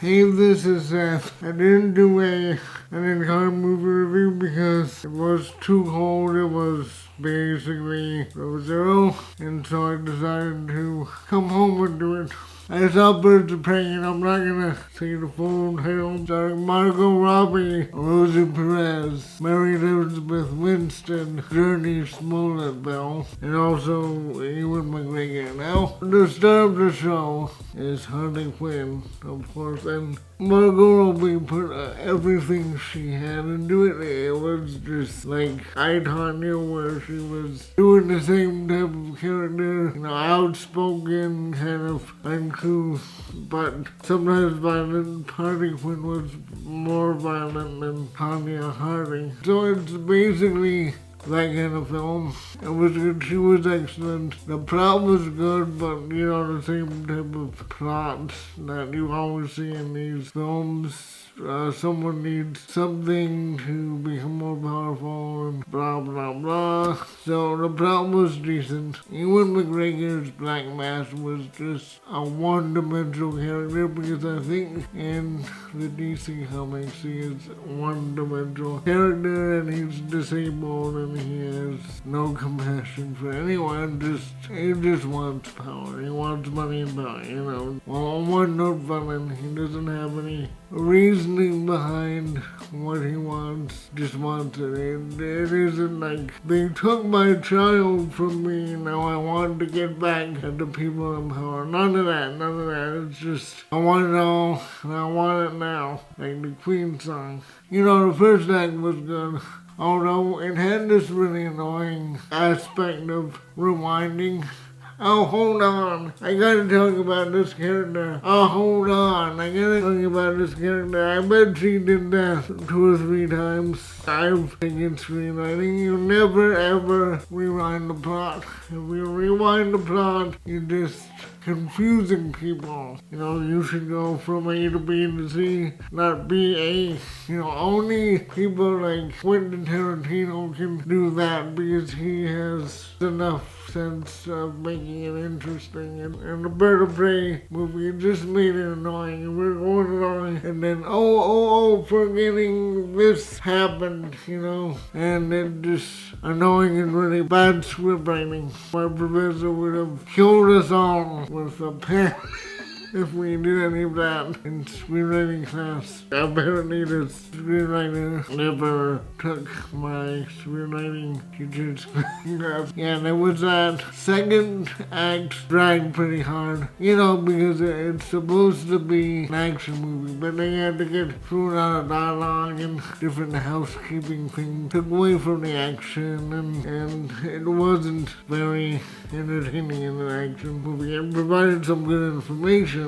Hey, this is Seth. I didn't do an entire movie review because it was too cold. It was basically zero, and so I decided to come home and do it. I saw Birds of Prey, and I'm not gonna say the full title. Starring Margot Robbie, Rosie Perez, Mary Elizabeth Winston, Journey Smollett-Bell, and also Ewan McGregor. Now, the star of the show is Harley Quinn, of course, and Margot Robbie put everything she had into it. It was just like I, Tonya, where she was doing the same type of character, outspoken, kind of uncouth, but sometimes violent. Harley Quinn was more violent than Tonya Harding. So it's basically that kind of film. It was good. She was excellent. The plot was good, but the same type of plot that you always see in these films. Someone needs something to become more powerful and blah blah blah. So the plot was decent. Ewan McGregor's Black Mask was just a one-dimensional character because I think in the DC comics he is one-dimensional character and he's disabled and he has no compassion for anyone. He just wants power. He wants money and power. Well, one note villain. He doesn't have any reasoning behind what he wants, just wants it. It isn't like they took my child from me, now I want to get back at the people in power. None of that. It's just, I want it all, and I want it now. Like the Queen song. The first act was good. Although it had this really annoying aspect of rewinding. Oh, hold on. I gotta talk about this character. Oh, hold on. I gotta talk about this character. I bet she did that 2 or 3 times. I've taken screenwriting. You never ever rewind the plot. If you rewind the plot, you're just confusing people. You should go from A to B to C, not B, A. Only people like Quentin Tarantino can do that because he has enough sense of making it interesting. And the Bird of Prey movie just made it annoying. We're going along and then, forgetting this happened, and it just annoying and really bad script writing. My professor would have killed us all with a pen. If we did any of that in screenwriting class. Apparently the screenwriter never took my screenwriting teacher's class. Yeah, there was that second act dragged pretty hard. Because it's supposed to be an action movie, but they had to get thrown out of dialogue and different housekeeping things. Took away from the action and it wasn't very entertaining in an action movie. It provided some good information,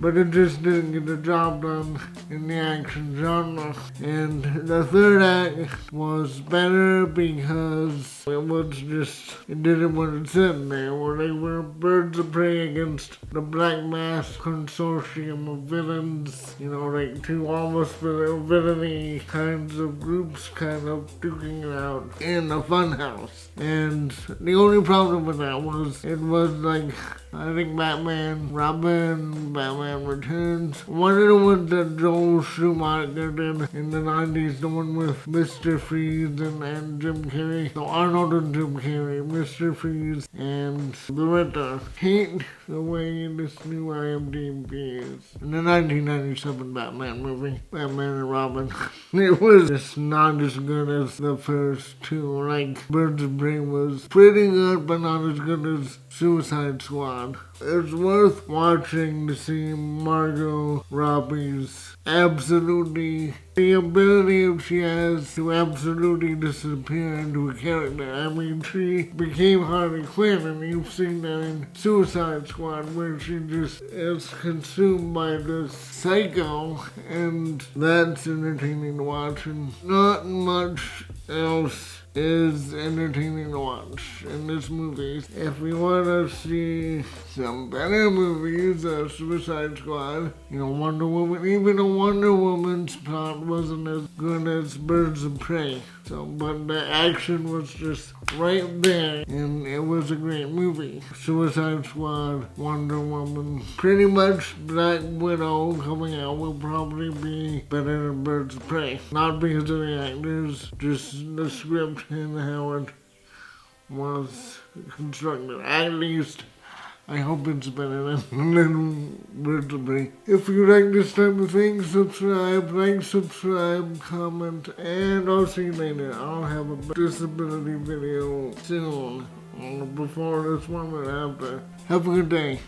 but it just didn't get the job done in the action genre. And the third act was better because it did what it said there, where they were birds of prey against the Black Mask consortium of villains, like 2 almost villainy kinds of groups kind of duking it out in a funhouse. And the only problem with that was, it was like, I think Batman, Robin, Batman Returns. One of the ones that Joel Schumacher did in the 90s, the one with Mr. Freeze and Jim Carrey. So Arnold and Jim Carrey, Mr. Freeze and the Riddler. Hate the way this new IMDb is. In the 1997 Batman movie, Batman and Robin, it was just not as good as the first 2. Like, Birds of Prey was pretty good, but not as good as Suicide Squad. It's worth watching to see Margot Robbie's the ability she has to absolutely disappear into a character. I mean, she became Harley Quinn, and you've seen that in Suicide Squad, where she just is consumed by this psycho, and that's entertaining to watch, and not much else is entertaining to watch in this movie. If you want to see some better movies, Suicide Squad, Wonder Woman, even a Wonder Woman's plot wasn't as good as Birds of Prey. So, but the action was just right there, and it was a great movie. Suicide Squad, Wonder Woman, pretty much Black Widow coming out will probably be better than Birds of Prey. Not because of the actors, just the script and how it was constructed. At least, I hope it's better than Birds of Prey. If you like this type of thing, subscribe, comment, and I'll see you later. I'll have a disability video soon, before this one and after. Have a good day.